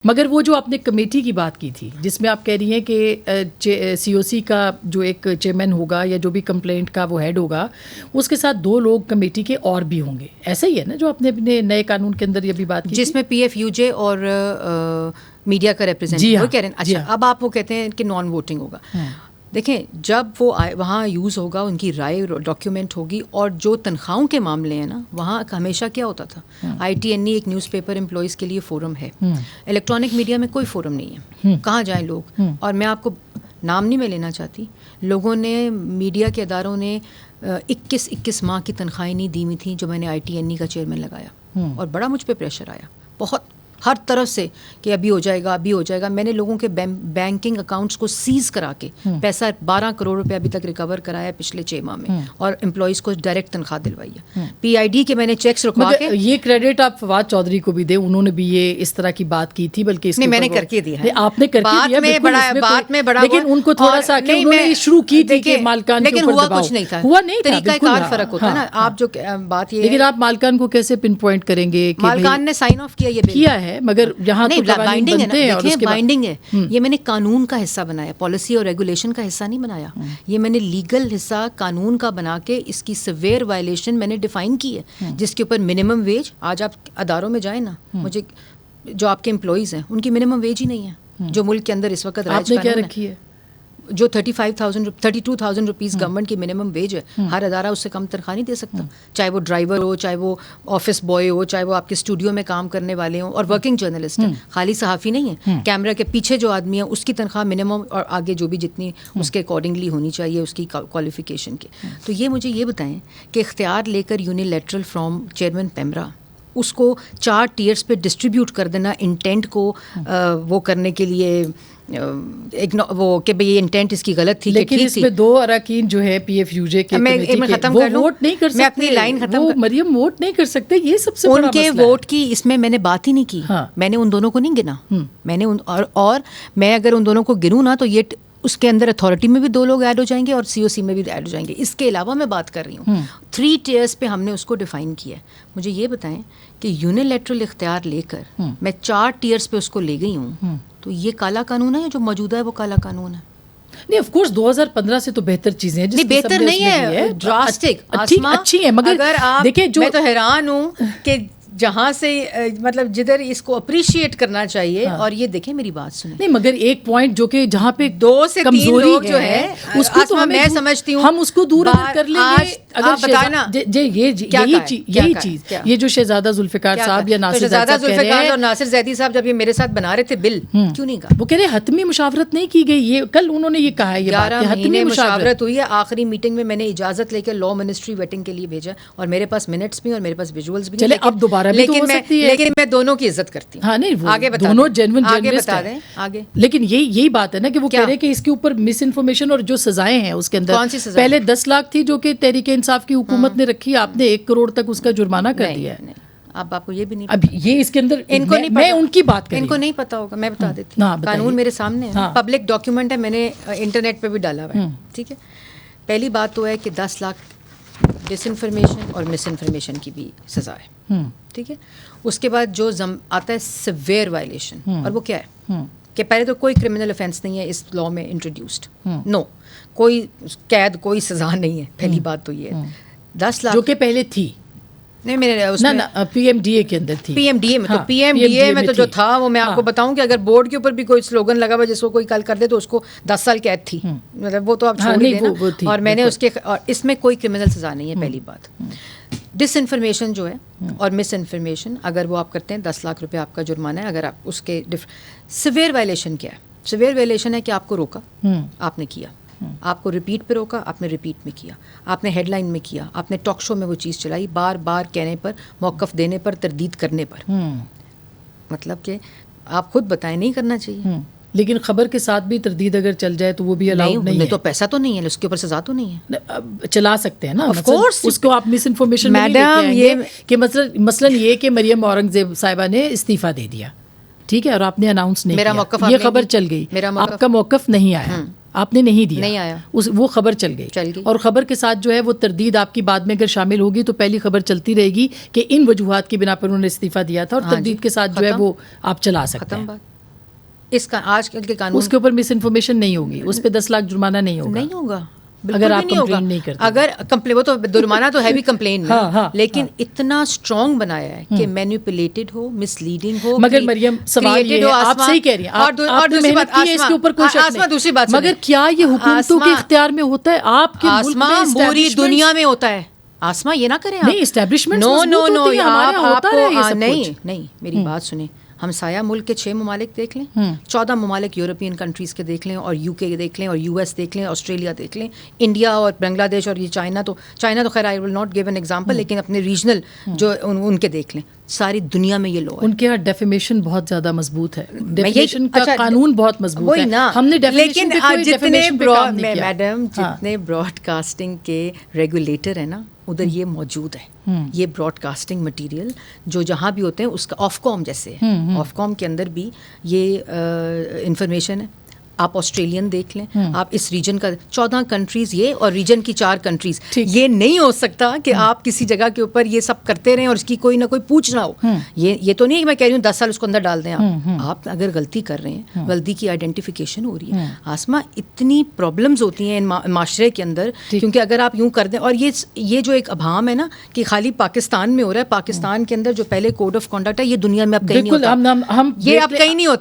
مگر وہ جو آپ نے کمیٹی کی بات کی تھی جس میں آپ کہہ رہی ہیں کہ سی او سی کا جو ایک چیئرمین ہوگا یا جو بھی کمپلینٹ کا وہ ہیڈ ہوگا اس کے ساتھ 2 لوگ کمیٹی کے اور بھی ہوں گے، ایسا ہی ہے نا جو آپ نے اپنے نئے قانون کے اندر یہ بھی بات کی جس میں پی ایف یو جے اور میڈیا کا ریپرزینٹیٹیو کہہ رہے ہیں. اچھا اب آپ وہ کہتے ہیں کہ نان ووٹنگ ہوگا. دیکھیں جب وہ وہاں یوز ہوگا ان کی رائے ڈاکیومنٹ ہوگی، اور جو تنخواہوں کے معاملے ہیں نا وہاں ہمیشہ کیا ہوتا تھا، آئی ٹی این ای ایک نیوز پیپر امپلائیز کے لیے فورم ہے، الیکٹرانک میڈیا میں کوئی فورم نہیں ہے، کہاں جائیں لوگ. اور میں آپ کو نام نہیں میں لینا چاہتی، لوگوں نے میڈیا کے اداروں نے 21 ماہ کی تنخواہیں نہیں دی ہوئی تھیں جو میں نے آئی ٹی این ای کا چیئرمین لگایا، اور بڑا مجھ پہ پریشر آیا بہت ہر طرف سے کہ ابھی ہو جائے گا ابھی ہو جائے گا. میں نے لوگوں کے بینکنگ اکاؤنٹس کو سیز کرا کے پیسہ 12 کروڑ روپے ابھی تک ریکور کرایا ہے پچھلے 6 ماہ میں، اور امپلائیز کو ڈائریکٹ تنخواہ دلوائی ہے. پی آئی ڈی کے میں نے چیکس رکھوا کے، یہ کریڈٹ آپ فواد چودھری کو بھی دیں، انہوں نے بھی یہ اس طرح کی بات کی تھی، بلکہ اس نہیں میں نے کر کے دیا ہے، آپ نے کر کے دیا بات میں بڑا، لیکن ان کو تھوڑا سا انہوں نے شروع کی تھی کہ مالکان کے اوپر دباؤ، لیکن ہوا کچھ نہیں تھا، ہوا نہیں تھا، طریقہ کار فرق ہوتا ہے نا. آپ جو بات یہ، لیکن آپ مالکان کو کیسے پن پوائنٹ کریں گے کہ مالکان نے سائن آف کیا، یہ کیا ہے، مگر یہاں بائنڈنگ ہے نا، دیکھیں بائنڈنگ ہے، یہ میں نے قانون کا حصہ بنایا، پالیسی اور ریگولیشن کا حصہ نہیں بنایا، یہ میں نے لیگل حصہ قانون کا بنا کے اس کی سیویئر وائلیشن میں نے ڈیفائن کی ہے، جس کے اوپر منیمم ویج. آج آپ اداروں میں جائیں نا، مجھے جو آپ کے امپلائیز ہیں ان کی منیمم ویج ہی نہیں ہے جو ملک کے اندر اس وقت آپ نے کیا رکھی ہے، جو 32,000 روپیز گورنمنٹ کی منیمم ویج ہے. ہر ادارہ اس سے کم تنخواہ نہیں دے سکتا، چاہے وہ ڈرائیور ہو، چاہے وہ آفس بوائے ہو، چاہے وہ آپ کے اسٹوڈیو میں کام کرنے والے ہوں، اور ورکنگ جرنلسٹ ہیں، خالی صحافی نہیں ہے. کیمرہ کے پیچھے جو آدمی ہے اس کی تنخواہ منیمم، اور آگے جو بھی جتنی اس کے اکارڈنگلی ہونی چاہیے اس کی کوالیفیکیشن کی. تو یہ مجھے یہ بتائیں کہ اختیار لے کر یونیلیٹرل فرام چیئرمین پیمرا اس کو 4 ٹیئرس پہ ڈسٹریبیوٹ کر دینا، انٹینٹ کو وہ کرنے کے لیے وہ کہ بھئی یہ انٹینٹ اس کی غلط تھی، لیکن اس میں 2 اراکین جو ہے پی ایف یو جے کے میں ختم کر لوں، ووٹ نہیں کر سکتے، میں اپنی لائن ختم وہ مریم ووٹ نہیں کر سکتے، یہ سب سے بڑا ان کے ووٹ کی اس میں نے بات ہی نہیں کی. میں نے ان دونوں کو نہیں گنا، میں نے اور میں اگر ان دونوں کو گنوں نا تو یہ اس کے اندر اتھارٹی میں بھی 2 لوگ ایڈ ہو جائیں گے اور سی او سی میں بھی ایڈ ہو جائیں گے. اس کے علاوہ میں بات کر رہی ہوں 3 ٹیئرس پہ ہم نے اس کو ڈیفائن کیا ہے. مجھے یہ بتائیں کہ یونیلیٹرل اختیار لے کر میں 4 ٹیئرس پہ اس کو لے گئی ہوں، تو یہ کالا قانون ہے یا جو موجودہ ہے وہ کالا قانون ہے؟ نہیں، آف کورس 2015 سے تو بہتر چیزیں ہیں، بہتر نہیں ہے، ڈراسٹک اچھی ہیں، مگر دیکھیں میں تو حیران ہوں کہ جہاں سے مطلب جدھر اس کو اپریشیٹ کرنا چاہیے، اور یہ دیکھیں میری بات سنیں، نہیں مگر ایک پوائنٹ جو کہ جہاں پہ 2 سے 3 لوگ جو ہے اس کو تو میں سمجھتی ہوں ہم اس کو دور کر لیں گے. اگر بتانا یہی چیز یہ جو شہزادہ ذوالفقار صاحب یا ناصر ذوالفقار اور ناصر زیدی صاحب جب یہ میرے ساتھ بنا رہے تھے بل، کیوں نہیں کہا؟ وہ کہہ رہے حتمی مشاورت نہیں کی گئی، یہ کل انہوں نے یہ کہا ہے، 11 مہینے مشاورت ہوئی ہے. آخری میٹنگ میں میں نے اجازت لے کے لا منسٹری ویٹنگ کے لیے بھیجا، اور میرے پاس منٹس بھی اور میرے پاس ویژولز بھی. چلے اب دوبارہ بھی تو ہو سکتی ہے، لیکن میں دونوں کی عزت کرتی ہوں. ہاں نہیں، آگے دونوں جینوئن جرنلسٹ بتا دیں آگے. لیکن یہی بات ہے نا کہ وہ کہہ رہے کہ اس کے اوپر مس انفارمیشن اور جو سزائیں ہیں اس کے اندر پہلے 10 لاکھ تھی جو کہ تحریک انصاف کی حکومت نے رکھی، آپ نے 1 کروڑ تک اس کا جرمانہ کر دیا ہے. اب آپ کو یہ بھی نہیں، اب یہ اس کے اندر ان کو نہیں، میں ان کی بات ان کو نہیں پتا ہوگا، میں بتا دیتی ہوں. قانون میرے سامنے ہے، پبلک ڈاکیومنٹ ہے، میں نے انٹرنیٹ پہ بھی ڈالا ہوا ہے. ٹھیک ہے، پہلی بات تو ہے کہ 10 لاکھ ڈس انفارمیشن اور مس انفارمیشن کی بھی سزا ہے. ٹھیک ہے، اس کے بعد جو آتا ہے سیویئر وائلیشن، اور وہ کیا ہے کہ پہلے تو کوئی کرمنل افینس نہیں ہے اس لا میں انٹروڈیوسڈ، نو کوئی قید کوئی سزا نہیں ہے. پہلی بات تو یہ ہے 10 لاکھ جو کہ پہلے تھی، نہیں میرے پی ایم ڈی اے کے اندر تھی، پی ایم ڈی اے میں تو پی ایم ڈی اے میں تو جو تھا وہ میں آپ کو بتاؤں کہ اگر بورڈ کے اوپر بھی کوئی سلوگن لگا ہوا جس کو کوئی کل کر دے تو اس کو 10 سال قید تھی، مطلب وہ تو آپ چھوڑ دینا. اور میں نے اس کے، اور اس میں کوئی کرمنل سزا نہیں ہے. پہلی بات ڈس انفارمیشن جو ہے اور مس انفارمیشن اگر وہ آپ کرتے ہیں 10 لاکھ روپے آپ کا جرمانہ ہے. اگر آپ اس کے سیویئر وائلیشن کیا ہے؟ سیویئر وائلیشن ہے کہ آپ کو روکا، آپ نے کیا، آپ کو ریپیٹ پہ روکا، آپ نے ریپیٹ میں کیا، آپ نے ہیڈ لائن میں کیا، آپ نے ٹاک شو میں وہ چیز چلائی، بار بار کہنے پر، موقف دینے پر، تردید کرنے پر. مطلب کہ آپ خود بتائیں نہیں کرنا چاہیے. لیکن خبر کے ساتھ بھی تردید اگر چل جائے تو وہ بھی الاؤڈ نہیں ہے. تو پیسہ تو نہیں ہے، اس کے اوپر سزا تو نہیں ہے. چلا سکتے ہیں نا، آف کورس. اس کو آپ مس انفارمیشن میڈم یہ کہ مثلاً یہ کہ مریم اورنگزیب صاحبہ نے استعفیٰ دے دیا، ٹھیک ہے، اور آپ نے اناؤنس نہیں کیا، یہ خبر چل گئی، آپ کا موقف نہیں آیا، آپ نے نہیں دیا, نہیں آیا, وہ خبر چل گئی, اور خبر کے ساتھ جو ہے وہ تردید آپ کی بعد میں اگر شامل ہوگی تو پہلی خبر چلتی رہے گی کہ ان وجوہات کی بنا پر انہوں نے استعفیٰ دیا تھا, اور تردید کے ساتھ جو ہے وہ آپ چلا سکتے ہیں. اس کا آج کل کے قانون, اس کے اوپر مس انفارمیشن نہیں ہوگی, اس پہ 10 لاکھ جرمانہ نہیں ہوگا اگر آپ کمپلین نہیں کرتے. اگر وہ تو جرمانہ تو ہے بھی کمپلین میں, لیکن اتنا اسٹرانگ بنایا ہے کہ مینیپولیٹڈ ہو, مس لیڈنگ ہو. مگر مریم سوال یہ ہے, آپ صحیح کہہ رہی ہیں, اور دوسری بات اس کے اوپر کوئی شک نہیں, دوسری بات, مگر کیا یہ حکومتوں کے اختیار میں ہوتا ہے؟ آپ کے ملک میں پوری دنیا میں ہوتا ہے. آسما یہ نہ کریں, نہیں اسٹیبلشمنٹ نہیں, میری بات سنیں. ہمسایہ ملک کے 6 ممالک دیکھ لیں, 14 ممالک یورپین کنٹریز کے دیکھ لیں, اور یو کے دیکھ لیں, اور یو ایس دیکھ لیں, آسٹریلیا دیکھ لیں, انڈیا اور بنگلہ دیش, اور یہ چائنا تو خیر I will not give an example, لیکن اپنے ریجنل جو ان کے دیکھ لیں. ساری دنیا میں یہ لو ہے. ان کے یہاں ڈیفیمیشن بہت زیادہ مضبوط ہے, ڈیفیمیشن کا قانون بہت مضبوط ہے. ہم نے لیکن میڈم جتنے براڈ کاسٹنگ کے ریگولیٹر ہیں نا, ادھر یہ موجود ہے. یہ براڈ کاسٹنگ مٹیریل جو جہاں بھی ہوتے ہیں, اس کا آف کام جیسے ہے, آف کام کے اندر بھی یہ انفارمیشن ہے. آپ آسٹریلین دیکھ لیں, آپ اس ریجن کا 14 کنٹریز یہ, اور ریجن کی 4 کنٹریز. یہ نہیں ہو سکتا کہ آپ کسی جگہ کے اوپر یہ سب کرتے رہیں اور اس کی کوئی نہ کوئی پوچھ نہ ہو. یہ تو نہیں کہ میں کہہ رہی ہوں 10 سال اس کو اندر ڈال دیں. آپ اگر غلطی کر رہے ہیں, غلطی کی آئیڈینٹیفیکیشن ہو رہی ہے. آسما اتنی پرابلمز ہوتی ہیں معاشرے کے اندر, کیونکہ اگر آپ یوں کر دیں, اور یہ جو ایک ابہام ہے نا کہ خالی پاکستان میں ہو رہا ہے, پاکستان کے اندر جو پہلے کوڈ آف کانڈکٹ ہے, یہ دنیا میں اب کہیں نہیں ہوتا. یہ اب کہیں نہیں ہوتا.